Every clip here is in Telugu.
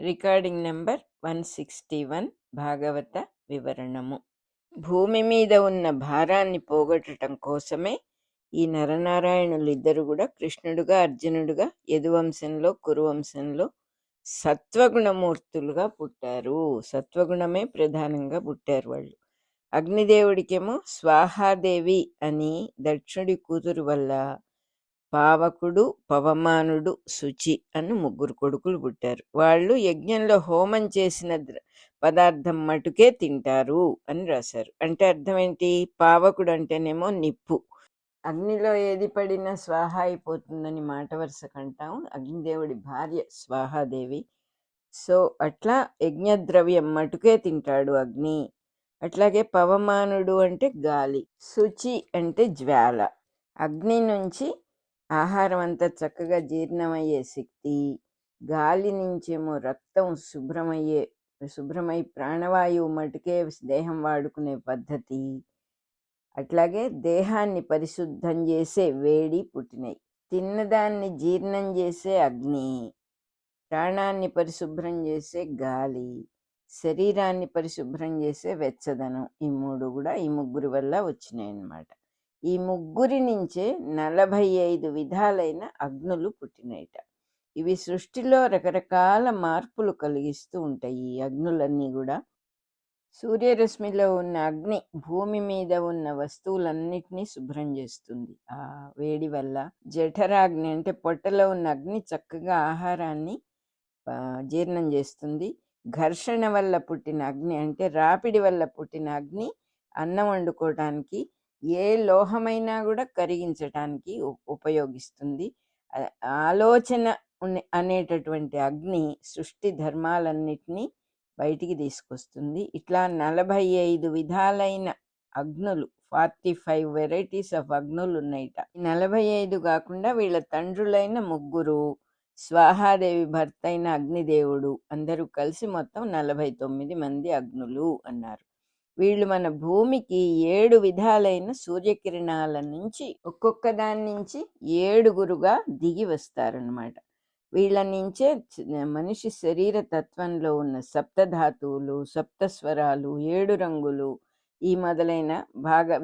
రికార్డింగ్ నెంబర్ 161 భాగవత వివరణము. భూమి మీద ఉన్న భారాన్ని పోగొట్టడం కోసమే ఈ నరనారాయణులిద్దరు కూడా కృష్ణుడుగా అర్జునుడుగా యదువంశంలో కురువంశంలో సత్వగుణమూర్తులుగా పుట్టారు. సత్వగుణమే ప్రధానంగా పుట్టారు వాళ్ళు. అగ్నిదేవుడికేమో స్వాహాదేవి అని దక్షుడి కూతురు వల్ల పావకుడు, పవమానుడు, శుచి అని ముగ్గురు కొడుకులు పుట్టారు. వాళ్ళు యజ్ఞంలో హోమం చేసిన పదార్థం మటుకే తింటారు అని రాశారు. అంటే అర్థం ఏంటి? పావకుడు అంటేనేమో నిప్పు, అగ్నిలో ఏది పడినా స్వాహ అయిపోతుందని మాట వరుస కంటాం. అగ్నిదేవుడి భార్య స్వాహాదేవి. సో అట్లా యజ్ఞద్రవ్యం మటుకే తింటాడు అగ్ని. అట్లాగే పవమానుడు అంటే గాలి, శుచి అంటే జ్వాల. అగ్ని నుంచి ఆహారం అంతా చక్కగా జీర్ణమయ్యే శక్తి, గాలి నుంచేమో రక్తం శుభ్రమై ప్రాణవాయువు మటుకే దేహం వాడుకునే పద్ధతి, అట్లాగే దేహాన్ని పరిశుద్ధం చేసే వేడి పుట్టినాయి. తిన్నదాన్ని జీర్ణం చేసే అగ్ని, ప్రాణాన్ని పరిశుభ్రం చేసే గాలి, శరీరాన్ని పరిశుభ్రం చేసే వెచ్చదనం, ఈ మూడు కూడా ఈ ముగ్గురి వల్ల వచ్చినాయి అన్నమాట. ఈ ముగ్గురి నుంచే 45 విధాలైన అగ్నులు పుట్టినయట. ఇవి సృష్టిలో రకరకాల మార్పులు కలిగిస్తూ ఉంటాయి. ఈ అగ్నులన్నీ కూడా సూర్యరశ్మిలో ఉన్న అగ్ని భూమి మీద ఉన్న వస్తువులన్నిటినీ శుభ్రం చేస్తుంది ఆ వేడి వల్ల. జఠరాగ్ని అంటే పొట్టలో ఉన్న అగ్ని చక్కగా ఆహారాన్ని జీర్ణం చేస్తుంది. ఘర్షణ వల్ల పుట్టిన అగ్ని అంటే రాపిడి వల్ల పుట్టిన అగ్ని అన్నం వండుకోవడానికి, ఏ లోహమైనా కూడా కరిగించటానికి ఉపయోగిస్తుంది. ఆలోచన అనేటటువంటి అగ్ని సృష్టి ధర్మాలన్నిటినీ బయటికి తీసుకొస్తుంది. ఇట్లా 45 విధాలైన అగ్నులు, 45 వెరైటీస్ ఆఫ్ అగ్నులు ఉన్నాయిట. 45 కాకుండా వీళ్ళ తండ్రులైన ముగ్గురు, స్వాహాదేవి భర్త అయిన అగ్నిదేవుడు, అందరూ కలిసి మొత్తం 49 మంది అగ్నులు అన్నారు. వీళ్ళు మన భూమికి 7 విధాలైన సూర్యకిరణాల నుంచి ఒక్కొక్క దాని నుంచి 7గురుగా దిగి వస్తారనమాట. వీళ్ళ నుంచే మనిషి శరీర తత్వంలో ఉన్న సప్తధాతువులు, సప్తస్వరాలు, 7 రంగులు, ఈ మొదలైన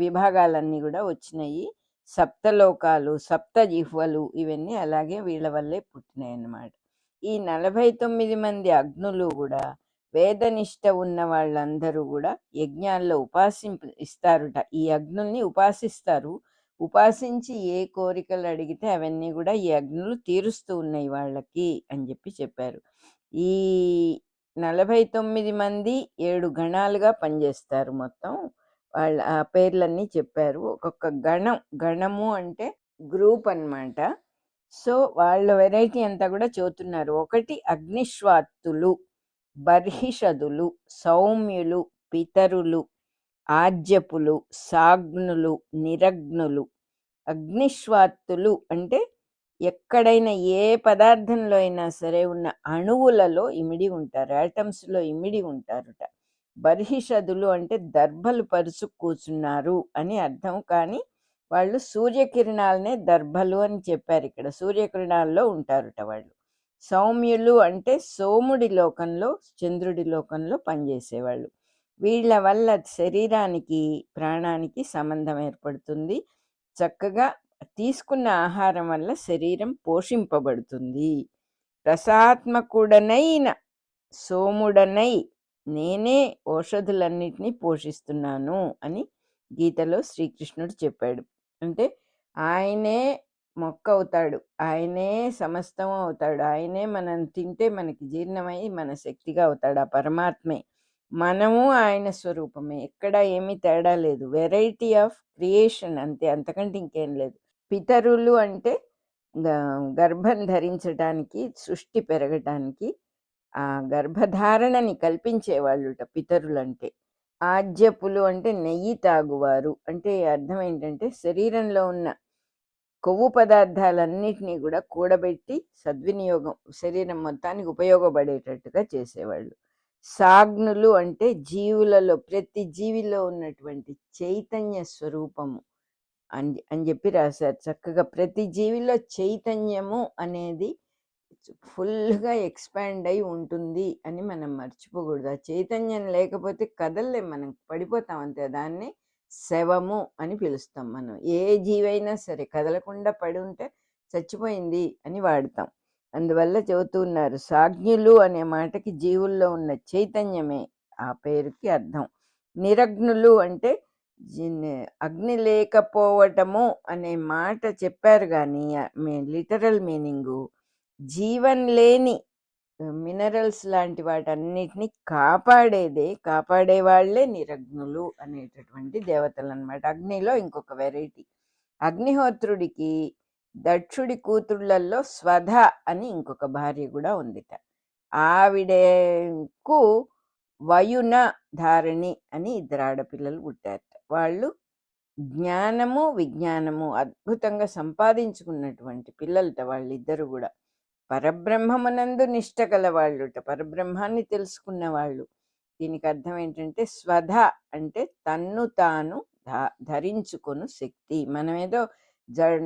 విభాగాలన్నీ కూడా వచ్చినాయి. సప్తలోకాలు, సప్త జిహ్వలు, ఇవన్నీ అలాగే వీళ్ళ వల్లే పుట్టినాయి అన్నమాట. ఈ 49 మంది అగ్నులు కూడా వేదనిష్ట ఉన్న వాళ్ళందరూ కూడా యజ్ఞాల్లో ఇస్తారుట. ఈ అగ్నుల్ని ఉపాసిస్తారు. ఉపాసించి ఏ కోరికలు అడిగితే అవన్నీ కూడా ఈ అగ్నులు తీరుస్తూ ఉన్నాయి వాళ్ళకి అని చెప్పారు. ఈ 49 మంది 7 గణాలుగా పనిచేస్తారు. మొత్తం వాళ్ళ ఆ పేర్లన్నీ చెప్పారు. ఒక్కొక్క గణము అంటే గ్రూప్ అన్నమాట. సో వాళ్ళ వెరైటీ అంతా కూడా చదువుతున్నారు. ఒకటి అగ్నిశ్వాత్తులు, బర్హిషదులు, సౌమ్యులు, పితరులు, ఆజ్యపులు, సాగ్నులు, నిరగ్నులు. అగ్నిశ్వాత్తులు అంటే ఎక్కడైనా ఏ పదార్థంలో అయినా సరే ఉన్న అణువులలో ఇమిడి ఉంటారు, యాటమ్స్లో ఇమిడి ఉంటారుట. బర్హిషదులు అంటే దర్భలు పరుచు కూర్చున్నారు అని అర్థం. కానీ వాళ్ళు సూర్యకిరణాలనే దర్భలు అని చెప్పారు. ఇక్కడ సూర్యకిరణాల్లో ఉంటారుట వాళ్ళు. సౌమ్యులు అంటే సోముడి లోకంలో, చంద్రుడి లోకంలో పనిచేసేవాళ్ళు. వీళ్ళ వల్ల శరీరానికి ప్రాణానికి సంబంధం ఏర్పడుతుంది. చక్కగా తీసుకున్న ఆహారం వల్ల శరీరం పోషింపబడుతుంది. రసాత్మకుడనైన సోముడనై నేనే ఔషధులన్నిటినీ పోషిస్తున్నాను అని గీతలో శ్రీకృష్ణుడు చెప్పాడు. అంటే ఆయనే మొక్క అవుతాడు, ఆయనే సమస్తం అవుతాడు, ఆయనే మనం తింటే మనకి జీర్ణమై మన శక్తిగా అవుతాడు. ఆ పరమాత్మే. మనము ఆయన స్వరూపమే, ఎక్కడ ఏమీ తేడా లేదు. వెరైటీ ఆఫ్ క్రియేషన్ అంతే, అంతకంటే ఇంకేం లేదు. పితరులు అంటే గర్భం ధరించడానికి, సృష్టి పెరగటానికి ఆ గర్భధారణని కల్పించేవాళ్ళుట పితరులంటే. ఆజ్యపులు అంటే నెయ్యి తాగువారు. అంటే అర్థం ఏంటంటే శరీరంలో ఉన్న కొవ్వు పదార్థాలన్నిటినీ కూడా కూడబెట్టి సద్వినియోగం, శరీరం మొత్తానికి ఉపయోగపడేటట్టుగా చేసేవాళ్ళు. సాగ్నులు అంటే జీవులలో, ప్రతి జీవిలో ఉన్నటువంటి చైతన్య స్వరూపము అని చెప్పి రాశారు చక్కగా. ప్రతి జీవిలో చైతన్యము అనేది ఫుల్గా ఎక్స్పాండ్ అయి ఉంటుంది అని మనం మర్చిపోకూడదు. ఆ చైతన్యం లేకపోతే కదలలేం, మనం పడిపోతాం అంతే. దాన్ని శవము అని పిలుస్తాం మనం. ఏ జీవైనా సరే కదలకుండా పడి ఉంటే చచ్చిపోయింది అని వాడతాం. అందువల్ల చెబుతూ ఉన్నారు, సాజ్ఞులు అనే మాటకి జీవుల్లో ఉన్న చైతన్యమే ఆ పేరుకి అర్థం. నిరగ్నులు అంటే అగ్ని లేకపోవటము అనే మాట చెప్పారు, కానీ లిటరల్ మీనింగు జీవం లేని మినరల్స్ లాంటి వాటన్నిటిని కాపాడే వాళ్ళే నిరగ్నులు అనేటటువంటి దేవతలు అన్నమాట. అగ్నిలో ఇంకొక వెరైటీ. అగ్నిహోత్రుడికి దక్షుడి కూతుళ్ళల్లో స్వధ అని ఇంకొక భార్య కూడా ఉందిట. ఆవిడకు వయున ధారణి అని 2 ఆడపిల్లలు పుట్టారట. వాళ్ళు జ్ఞానము విజ్ఞానము అద్భుతంగా సంపాదించుకున్నటువంటి పిల్లలట వాళ్ళిద్దరు కూడా. పరబ్రహ్మమునందు నిష్ట గలవాళ్ళుట, పరబ్రహ్మాన్ని తెలుసుకున్న వాళ్ళు. దీనికి అర్థం ఏంటంటే స్వధ అంటే తన్ను తాను ధరించుకొను శక్తి. మనం ఏదో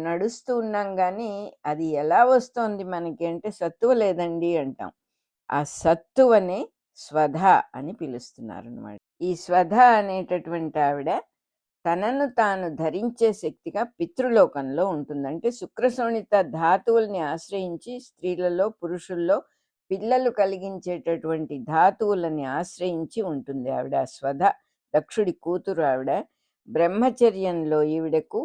నడుస్తూ ఉన్నాం కానీ అది ఎలా వస్తోంది మనకి అంటే సత్తువ లేదండి అంటాం. ఆ సత్తువనే స్వధ అని పిలుస్తున్నారు అన్నమాట. ఈ స్వధ అనేటటువంటి ఆవిడ తనను తాను ధరించే శక్తిగా పితృలోకంలో ఉంటుంది. అంటే శుక్రశోణిత ధాతువుల్ని ఆశ్రయించి స్త్రీలలో పురుషుల్లో పిల్లలు కలిగించేటటువంటి ధాతువులని ఆశ్రయించి ఉంటుంది ఆవిడ. స్వధ దక్షుడి కూతురు ఆవిడ. బ్రహ్మచర్యంలో ఈవిడకు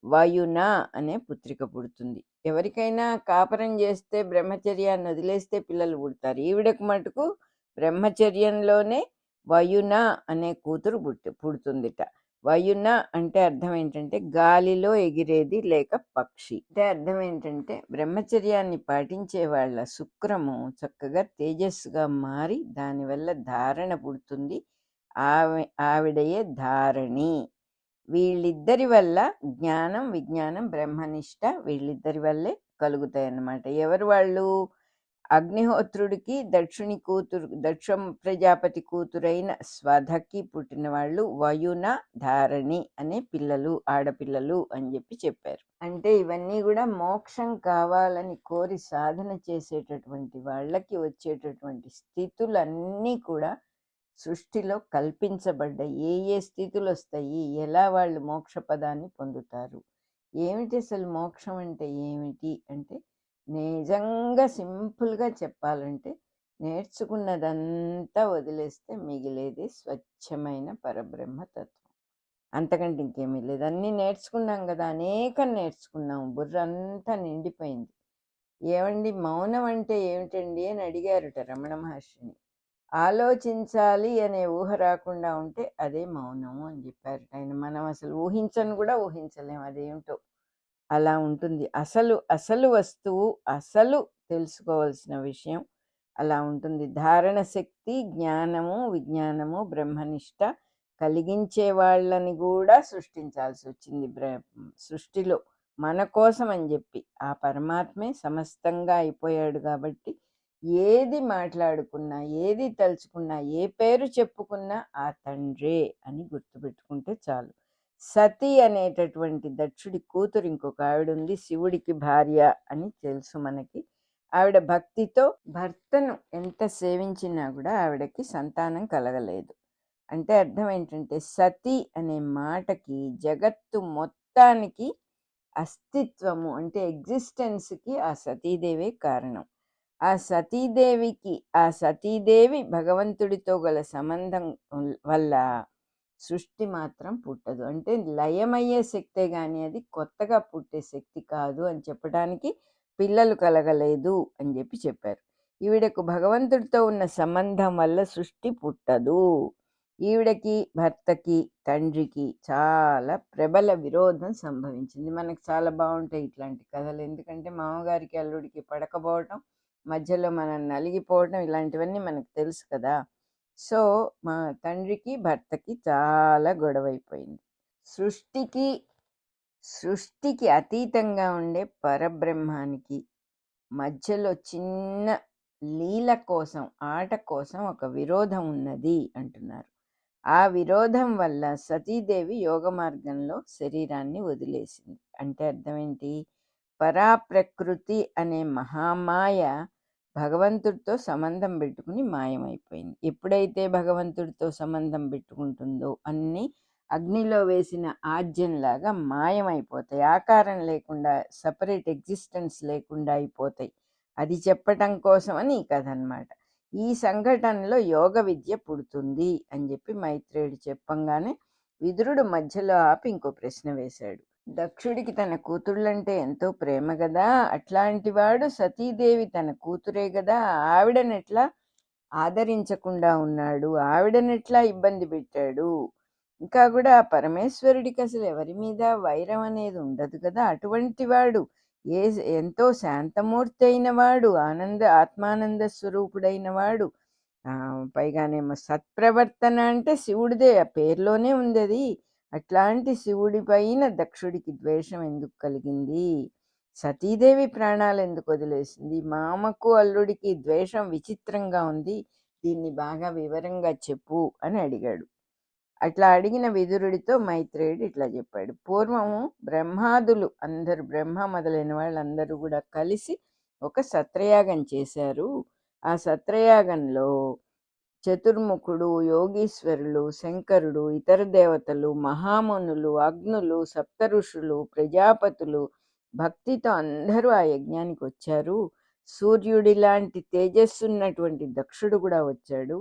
వయున అనే పుత్రిక పుడుతుంది. ఎవరికైనా కాపరం చేస్తే బ్రహ్మచర్యాన్ని వదిలేస్తే పిల్లలు పుడతారు. ఈవిడకు మటుకు బ్రహ్మచర్యంలోనే వయున అనే కూతురు పుడుతుందిట. వయున అంటే అర్థం ఏంటంటే గాలిలో ఎగిరేది లేక పక్షి. అంటే అర్థం ఏంటంటే బ్రహ్మచర్యాన్ని పాటించే వాళ్ళ శుక్రము చక్కగా తేజస్సుగా మారి దానివల్ల ధారణ పుడుతుంది. ఆవిడయే ధారణి. వీళ్ళిద్దరి వల్ల జ్ఞానం విజ్ఞానం బ్రహ్మనిష్ట వీళ్ళిద్దరి వల్లే కలుగుతాయి అన్నమాట. ఎవరు వాళ్ళు? అగ్నిహోత్రుడికి దక్ష ప్రజాపతి కూతురైన స్వధకి పుట్టిన వాళ్ళు వయున ధారణి అనే పిల్లలు, ఆడపిల్లలు అని చెప్పారు. అంటే ఇవన్నీ కూడా మోక్షం కావాలని కోరి సాధన చేసేటటువంటి వాళ్ళకి వచ్చేటటువంటి స్థితులన్నీ కూడా సృష్టిలో కల్పించబడ్డాయి. ఏ స్థితులు వస్తాయి, ఎలా వాళ్ళు మోక్ష పదాన్ని పొందుతారు, ఏమిటి అసలు మోక్షం అంటే ఏమిటి అంటే, నిజంగా సింపుల్గా చెప్పాలంటే నేర్చుకున్నదంతా వదిలేస్తే మిగిలేది స్వచ్ఛమైన పరబ్రహ్మతత్వం. అంతకంటే ఇంకేమీ లేదు. అన్నీ నేర్చుకున్నాం కదా, అనేకం నేర్చుకున్నాం, బుర్ర అంతా నిండిపోయింది. ఏమండి మౌనం అంటే ఏమిటండి అని అడిగారుట రమణ మహర్షిని. ఆలోచించాలి అనే ఊహ రాకుండా ఉంటే అదే మౌనము అని చెప్పారు ఆయన. మనం అసలు ఊహించను కూడా ఊహించలేము అదేమిటో, అలా ఉంటుంది. అసలు వస్తువు, అసలు తెలుసుకోవాల్సిన విషయం అలా ఉంటుంది. ధారణ శక్తి, జ్ఞానము విజ్ఞానము బ్రహ్మనిష్ట కలిగించే వాళ్ళని కూడా సృష్టించాల్సి వచ్చింది సృష్టిలో మన కోసం అని చెప్పి. ఆ పరమాత్మే సమస్తంగా అయిపోయాడు కాబట్టి ఏది మాట్లాడుకున్నా, ఏది తలుచుకున్నా, ఏ పేరు చెప్పుకున్నా ఆ తండ్రే అని గుర్తుపెట్టుకుంటే చాలు. సతి అనేటటువంటి దక్షుడి కూతురు ఇంకొక ఆవిడ ఉంది, శివుడికి భార్య అని తెలుసు మనకి. ఆవిడ భక్తితో భర్తను ఎంత సేవించినా కూడా ఆవిడకి సంతానం కలగలేదు. అంటే అర్థం ఏంటంటే సతి అనే మాటకి జగత్తు మొత్తానికి అస్తిత్వము అంటే ఎగ్జిస్టెన్స్కి ఆ సతీదేవే కారణం. ఆ సతీదేవి భగవంతుడితో గల సంబంధం వల్ల సృష్టి మాత్రం పుట్టదు. అంటే లయమయ్యే శక్తే కానీ అది కొత్తగా పుట్టే శక్తి కాదు అని చెప్పడానికి పిల్లలు కలగలేదు అని చెప్పారు. ఈవిడకు భగవంతుడితో ఉన్న సంబంధం వల్ల సృష్టి పుట్టదు. ఈవిడకి భర్తకి తండ్రికి చాలా ప్రబల విరోధం సంభవించింది. మనకు చాలా బాగుంటాయి ఇట్లాంటి కథలు. ఎందుకంటే మామగారికి అల్లుడికి పడకపోవటం, మధ్యలో మనం నలిగిపోవడం, ఇలాంటివన్నీ మనకు తెలుసు కదా. సో మా తండ్రికి భర్తకి చాలా గొడవైపోయింది. సృష్టికి అతీతంగా ఉండే పరబ్రహ్మానికి మధ్యలో చిన్న లీల కోసం, ఆట కోసం ఒక విరోధం ఉన్నది అంటున్నారు. ఆ విరోధం వల్ల సతీదేవి యోగ మార్గంలో శరీరాన్ని వదిలేసింది. అంటే అర్థం ఏంటి? పరాప్రకృతి అనే మహామాయ భగవంతుడితో సంబంధం పెట్టుకుని మాయమైపోయింది. ఎప్పుడైతే భగవంతుడితో సంబంధం పెట్టుకుంటుందో అన్నీ అగ్నిలో వేసిన ఆజ్యంలాగా మాయమైపోతాయి. ఆకారం లేకుండా, సపరేట్ ఎగ్జిస్టెన్స్ లేకుండా అయిపోతాయి. అది చెప్పటం కోసమని ఈ కథ అన్నమాట. ఈ సంఘటనలో యోగ విద్య పుడుతుంది అని చెప్పి మైత్రేయుడు చెప్పంగానే విదురుడు మధ్యలో ఆపి ఇంకో ప్రశ్న వేశాడు. దక్షుడికి తన కూతుళ్ళంటే ఎంతో ప్రేమ కదా, అట్లాంటి వాడు సతీదేవి తన కూతురే కదా, ఆవిడనెట్లా ఆదరించకుండా ఉన్నాడు, ఆవిడనెట్లా ఇబ్బంది పెట్టాడు. ఇంకా కూడా పరమేశ్వరుడికి అసలు ఎవరి మీద వైరం అనేది ఉండదు కదా, అటువంటి వాడు ఎంతో శాంతమూర్తి అయిన వాడు, ఆత్మానంద స్వరూపుడైన వాడు, పైగానేమో సత్ప్రవర్తన అంటే శివుడిదే, ఆ పేర్లోనే ఉంది అది. అట్లాంటి శివుడి పైన దక్షుడికి ద్వేషం ఎందుకు కలిగింది, సతీదేవి ప్రాణాలు ఎందుకు వదిలేసింది, మామకు అల్లుడికి ద్వేషం విచిత్రంగా ఉంది, దీన్ని బాగా వివరంగా చెప్పు అని అడిగాడు. అట్లా అడిగిన విదురుడితో మైత్రేయుడు ఇట్లా చెప్పాడు. పూర్వము బ్రహ్మాదులు అందరూ, బ్రహ్మ మొదలైన వాళ్ళందరూ కూడా కలిసి ఒక సత్రయాగం చేశారు. ఆ సత్రయాగంలో చతుర్ముఖుడు, యోగీశ్వరులు, శంకరుడు, ఇతర దేవతలు, మహామునులు, అగ్నులు, సప్తఋషులు, ప్రజాపతులు భక్తితో అందరూ ఆ యజ్ఞానికి వచ్చారు. సూర్యుడి లాంటి తేజస్సున్నటువంటి దక్షుడు కూడా వచ్చాడు.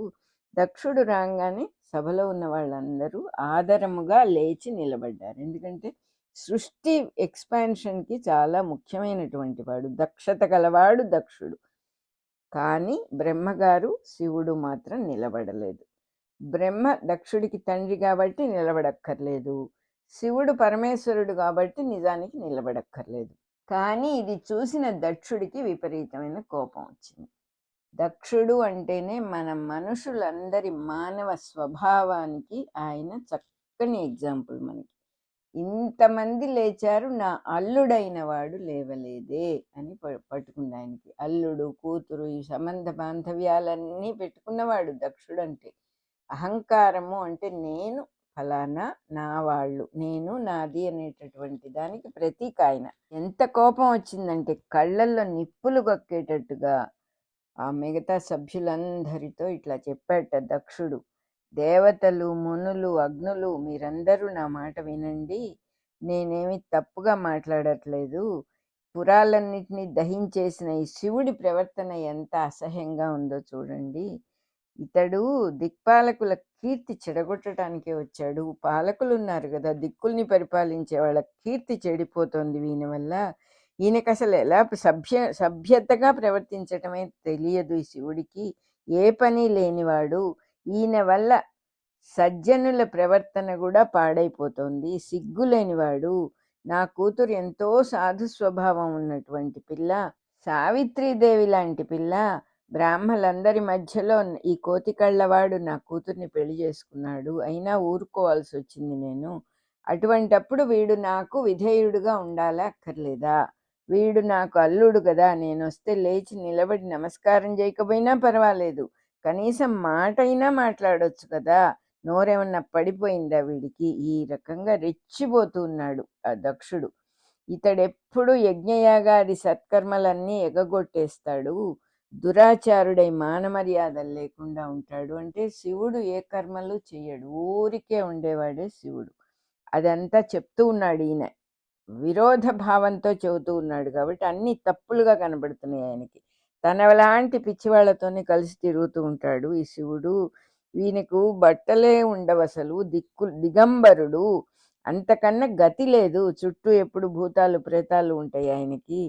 దక్షుడు రాగానే సభలో ఉన్న వాళ్ళందరూ ఆదరముగా లేచి నిలబడ్డారు. ఎందుకంటే సృష్టి ఎక్స్పాన్షన్కి చాలా ముఖ్యమైనటువంటి వాడు, దక్షత గలవాడు దక్షుడు. కానీ బ్రహ్మగారు శివుడు మాత్రం నిలబడలేదు. బ్రహ్మ దక్షుడికి తండ్రి కాబట్టి నిలబడక్కర్లేదు, శివుడు పరమేశ్వరుడు కాబట్టి నిజానికి నిలబడక్కర్లేదు. కానీ ఇది చూసిన దక్షుడికి విపరీతమైన కోపం వచ్చింది. దక్షుడు అంటేనే మన మనుషులందరి మానవ స్వభావానికి ఆయన చక్కని ఎగ్జాంపుల్. మనకి ఇంతమంది లేచారు, నా అల్లుడైన వాడు లేవలేదే అని పట్టుకుంది. ఆయనకి అల్లుడు, కూతురు, ఈ సంబంధ బాంధవ్యాలన్నీ పెట్టుకున్నవాడు దక్షుడు. అంటే అహంకారము అంటే నేను ఫలానా, నా వాళ్ళు, నేను నాది అనేటటువంటి దానికి ప్రతీక ఆయన. ఎంత కోపం వచ్చిందంటే కళ్ళల్లో నిప్పులు కక్కేటట్టుగా ఆ మిగతా సభ్యులందరితో ఇట్లా చెప్పాట దక్షుడు. దేవతలు, మునులు, అగ్నులు, మీరందరూ నా మాట వినండి, నేనేమి తప్పుగా మాట్లాడట్లేదు. పురాలన్నిటినీ దహించేసిన ఈ శివుడి ప్రవర్తన ఎంత అసహ్యంగా ఉందో చూడండి. ఇతడు దిక్పాలకుల కీర్తి చెడగొట్టడానికే వచ్చాడు. పాలకులు ఉన్నారు కదా, దిక్కుల్ని పరిపాలించే వాళ్ళ కీర్తి చెడిపోతుంది వీని వల్ల. ఈయనకు అసలు ఎలా సభ్యతగా ప్రవర్తించటమే తెలియదు ఈ శివుడికి, ఏ పని లేనివాడు. ఈయన వల్ల సజ్జనుల ప్రవర్తన కూడా పాడైపోతుంది, సిగ్గులేనివాడు. నా కూతురు ఎంతో సాధు స్వభావం ఉన్నటువంటి పిల్ల, సావిత్రీదేవి లాంటి పిల్ల. బ్రాహ్మలందరి మధ్యలో ఈ కోతి కళ్ళవాడు నా కూతుర్ని పెళ్లి చేసుకున్నాడు, అయినా ఊరుకోవాల్సి వచ్చింది నేను. అటువంటప్పుడు వీడు నాకు విధేయుడుగా ఉండాలా అక్కర్లేదా? వీడు నాకు అల్లుడు కదా, నేను వస్తే లేచి నిలబడి నమస్కారం చేయకపోయినా పర్వాలేదు, కనీసం మాట అయినా మాట్లాడొచ్చు కదా, నోరేమన్నా పడిపోయిందా వీడికి? ఈ రకంగా రెచ్చిపోతూ ఉన్నాడు ఆ దక్షుడు. ఇతడెప్పుడు యజ్ఞయాగాది సత్కర్మలన్నీ ఎగగొట్టేస్తాడు, దురాచారుడై మానమర్యాదలు లేకుండా ఉంటాడు. అంటే శివుడు ఏ కర్మలు చెయ్యడు, ఊరికే ఉండేవాడే శివుడు. అదంతా చెప్తూ ఉన్నాడు ఈయన, విరోధ భావంతో చెబుతూ ఉన్నాడు కాబట్టి అన్ని తప్పులుగా కనబడుతున్నాయి ఆయనకి. తనలాంటి పిచ్చివాళ్లతోనే కలిసి తిరుగుతూ ఉంటాడు ఈ శివుడు. ఈయనకు బట్టలే ఉండవు అసలు, దిగంబరుడు, అంతకన్నా గతి లేదు. చుట్టూ ఎప్పుడు భూతాలు ప్రేతాలు ఉంటాయి ఆయనకి.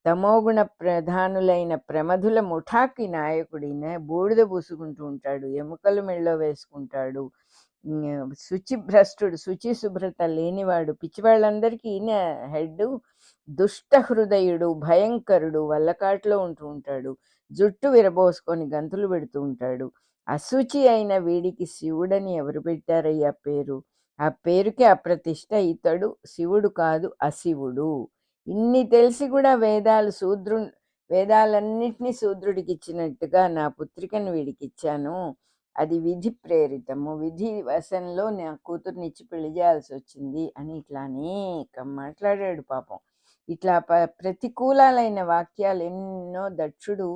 తమోగుణ ప్రధానులైన ప్రమధుల ముఠాకి నాయకుడిన, బూడిద పూసుకుంటూ ఉంటాడు, ఎముకలు మెళ్ళో వేసుకుంటాడు, శుచిభ్రష్టుడు, శుచి శుభ్రత లేనివాడు, పిచ్చివాళ్ళందరికీ ఈయన హెడ్. దుష్ట హృదయుడు, భయంకరుడు, వల్లకాట్లో ఉంటూ ఉంటాడు, జుట్టు విరబోసుకొని గంతులు పెడుతూ ఉంటాడు. అశుచి అయిన వీడికి శివుడని ఎవరు పెట్టారయ్యా పేరు? ఆ పేరుకే అప్రతిష్ట. ఇతడు శివుడు కాదు, అశివుడు. ఇన్ని తెలిసి కూడా వేదాలన్నిటినీ శూద్రుడికి ఇచ్చినట్టుగా నా పుత్రికను వీడికి ఇచ్చాను, అది విధి ప్రేరితము, విధి వశంలో నా కూతుర్నిచ్చి పెళ్లి చేయాల్సి వచ్చింది అని ఇట్లా అనేక మాట్లాడాడు పాపం. ఇట్లా ప్రతికూలాలైన వాక్యాలు ఎన్నో దక్షుడు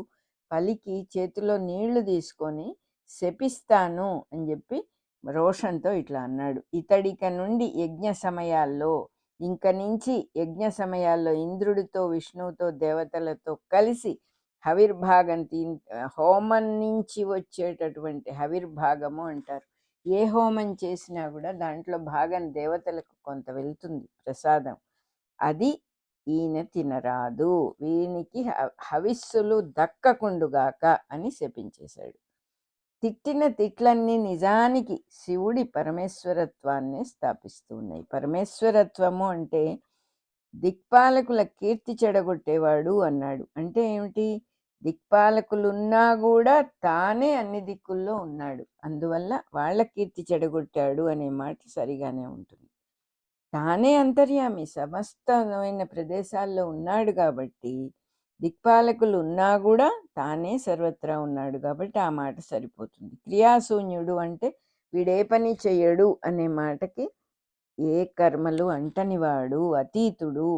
పలికి చేతిలో నీళ్లు తీసుకొని శపిస్తాను అని చెప్పి రోషంతో ఇట్లా అన్నాడు. ఇతడిక నుండి యజ్ఞ సమయాల్లో, ఇంక నుంచి యజ్ఞ సమయాల్లో ఇంద్రుడితో విష్ణువుతో దేవతలతో కలిసి హవిర్భాగం హోమం నుంచి వచ్చేటటువంటి హవిర్భాగము అంటారు. ఏ హోమం చేసినా కూడా దాంట్లో భాగం దేవతలకు కొంత వెళ్తుంది ప్రసాదం. అది ఈయన తినరాదు, వీనికి హవిస్సులు దక్కకుండుగాక అని శపించేశాడు. తిట్టిన తిట్లన్నీ నిజానికి శివుడి పరమేశ్వరత్వాన్ని స్థాపిస్తూ ఉన్నాయి. పరమేశ్వరత్వము అంటే దిక్పాలకుల కీర్తి చెడగొట్టేవాడు అన్నాడు. అంటే ఏమిటి? దిక్పాలకులున్నా కూడా తానే అన్ని దిక్కుల్లో ఉన్నాడు, అందువల్ల వాళ్ళ కీర్తి చెడగొట్టాడు అనే మాట సరిగానే ఉంటుంది. తానే అంతర్యామి, సమస్తమైన ప్రదేశాల్లో ఉన్నాడు కాబట్టి, దిక్పాలకులు ఉన్నా కూడా తానే సర్వత్రా ఉన్నాడు కాబట్టి ఆ మాట సరిపోతుంది. క్రియాశూన్యుడు అంటే వీడే పని చెయ్యడు అనే మాటకి ఏ కర్మలు అంటనివాడు, అతీతుడు,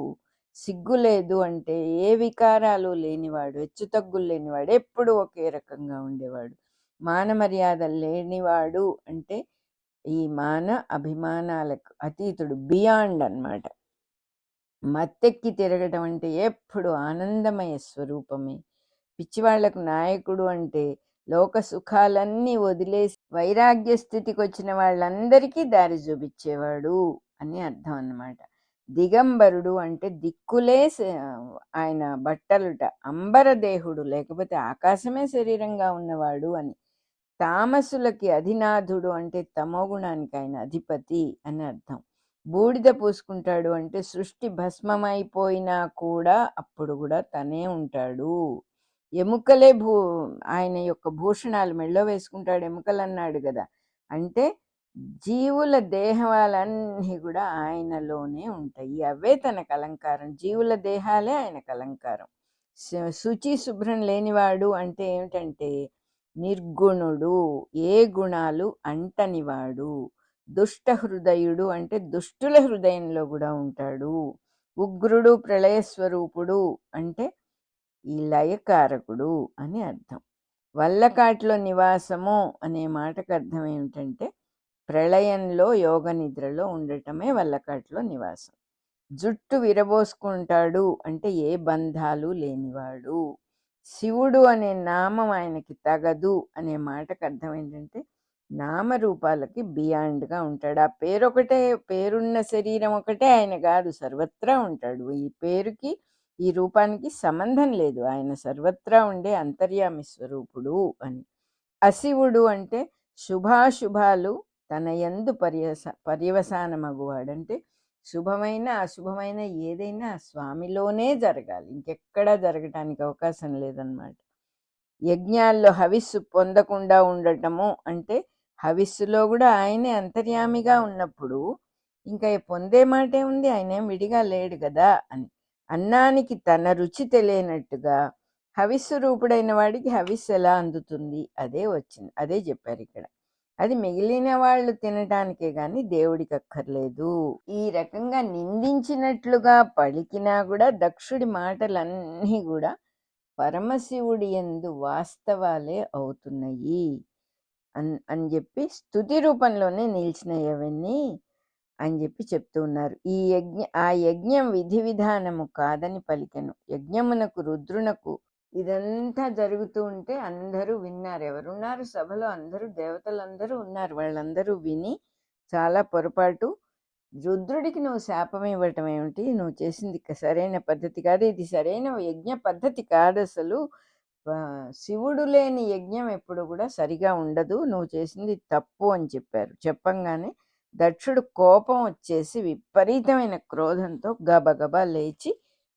సిగ్గులేదు అంటే ఏ వికారాలు లేనివాడు, హెచ్చుతగ్గులు లేనివాడు, ఎప్పుడు ఒకే రకంగా ఉండేవాడు, మాన మర్యాదలు లేనివాడు అంటే ఈ మాన అభిమానాలకు అతీతుడు, బియాండ్ అన్నమాట. మత్తెక్కి తిరగటం అంటే ఎప్పుడు ఆనందమయ స్వరూపమే. పిచ్చివాళ్లకు నాయకుడు అంటే లోక సుఖాలన్నీ వదిలేసి వైరాగ్య స్థితికి వచ్చిన వాళ్ళందరికీ దారి చూపించేవాడు అని అర్థం అన్నమాట. దిగంబరుడు అంటే దిక్కులే ఆయన బట్టలుట, అంబరదేహుడు లేకపోతే ఆకాశమే శరీరంగా ఉన్నవాడు అని. తామసులకి అధినాథుడు అంటే తమోగుణానికి ఆయన అధిపతి అని అర్థం. బూడిద పూసుకుంటాడు అంటే సృష్టి భస్మమైపోయినా కూడా అప్పుడు కూడా తనే ఉంటాడు. ఎముకలే ఆయన యొక్క భూషణాలు మెళ్ళో వేసుకుంటాడు, ఎముకలు అన్నాడు కదా. అంటే జీవుల దేహాలన్నీ కూడా ఆయనలోనే ఉంటాయి, అవే తనకు అలంకారం. జీవుల దేహాలే ఆయనకు అలంకారం. శుచి శుభ్రం లేనివాడు అంటే ఏమిటంటే నిర్గుణుడు, ఏ గుణాలు అంటనివాడు. దుష్ట హృదయుడు అంటే దుష్టుల హృదయంలో కూడా ఉంటాడు. ఉగ్రుడు, ప్రళయ స్వరూపుడు అంటే ఈ లయకారకుడు అని అర్థం. వల్లకాట్లో నివాసము అనే మాటకు అర్థం ఏమిటంటే ప్రళయంలో యోగ నిద్రలో ఉండటమే వల్లకాట్లో నివాసం. జుట్టు విరబోసుకుంటాడు అంటే ఏ బంధాలు లేనివాడు. శివుడు అనే నామం ఆయనకి తగదు అనే మాటకు అర్థం ఏంటంటే నామరూపాలకి బియాండ్గా ఉంటాడు. ఆ పేరు ఒకటే, పేరున్న శరీరం ఒకటే ఆయన కాదు, సర్వత్రా ఉంటాడు. ఈ పేరుకి ఈ రూపానికి సంబంధం లేదు, ఆయన సర్వత్రా ఉండే అంతర్యామి స్వరూపుడు అని. అశివుడు అంటే శుభాశుభాలు తన యందు పర్యవసానమగువాడంటే శుభమైన అశుభమైన ఏదైనా స్వామిలోనే జరగాలి, ఇంకెక్కడా జరగటానికి అవకాశం లేదన్నమాట. యజ్ఞాల్లో హవిస్సు పొందకుండా ఉండటము అంటే హవిస్సులో కూడా ఆయనే అంతర్యామిగా ఉన్నప్పుడు ఇంకా పొందే మాటే ఉంది, ఆయనేం విడిగా లేడు కదా అని. అన్నానికి తన రుచి తెలియనట్టుగా హవిస్సు రూపుడైన వాడికి హవిస్సు ఎలా అందుతుంది, అదే వచ్చింది, అదే చెప్పారు ఇక్కడ. అది మిగిలిన వాళ్ళు తినటానికే గాని దేవుడికి అక్కర్లేదు. ఈ రకంగా నిందించినట్లుగా పలికినా కూడా దక్షుడి మాటలన్నీ కూడా పరమశివుడి యందు వాస్తవాలే అవుతున్నాయి అని చెప్పి స్తుతి రూపంలోనే నిలిచినాయి అవన్నీ అని చెప్పి చెప్తూ ఉన్నారు. ఆ యజ్ఞం విధి విధానము కాదని పలికెను. యజ్ఞమునకు రుద్రునకు ఇదంతా జరుగుతూ ఉంటే అందరూ విన్నారు. ఎవరున్నారు సభలో? అందరూ దేవతలందరూ ఉన్నారు. వాళ్ళందరూ విని చాలా పొరపాటు, రుద్రుడికి నువ్వు శాపం ఇవ్వటం ఏమిటి, నువ్వు చేసింది సరైన పద్ధతి కాదు, ఇది సరైన యజ్ఞ పద్ధతి కాదు అసలు, శివుడు లేని యజ్ఞం ఎప్పుడు కూడా సరిగా ఉండదు, నువ్వు చేసింది తప్పు అని చెప్పారు. చెప్పంగానే దక్షుడు కోపం వచ్చేసి విపరీతమైన క్రోధంతో గబగబా లేచి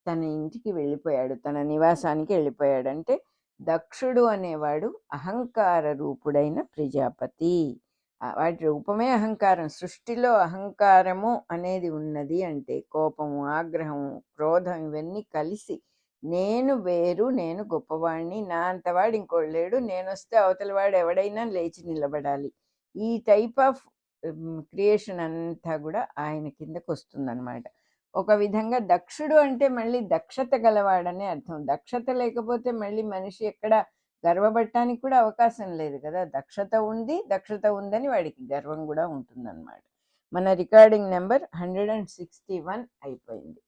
తన ఇంటికి వెళ్ళిపోయాడు, తన నివాసానికి వెళ్ళిపోయాడు. అంటే దక్షుడు అనేవాడు అహంకార రూపుడైన ప్రజాపతి. వాటి రూపమే అహంకారం. సృష్టిలో అహంకారము అనేది ఉన్నది అంటే కోపము, ఆగ్రహము, క్రోధం ఇవన్నీ కలిసి నేను వేరు, నేను గొప్పవాడిని, నా అంతవాడు ఇంకోడు లేడు, నేను వస్తే అవతలవాడు ఎవడైనా లేచి నిలబడాలి, ఈ టైప్ ఆఫ్ క్రియేషన్ అంతా కూడా ఆయన కిందకు వస్తుందన్నమాట. ఒక విధంగా దక్షుడు అంటే మళ్ళీ దక్షత గలవాడనే అర్థం. దక్షత లేకపోతే మళ్ళీ మనిషి ఎక్కడ గర్వపడటానికి కూడా అవకాశం లేదు కదా. దక్షత ఉందని వాడికి గర్వం కూడా ఉంటుందన్నమాట. మన రికార్డింగ్ నెంబర్ 161 అయిపోయింది.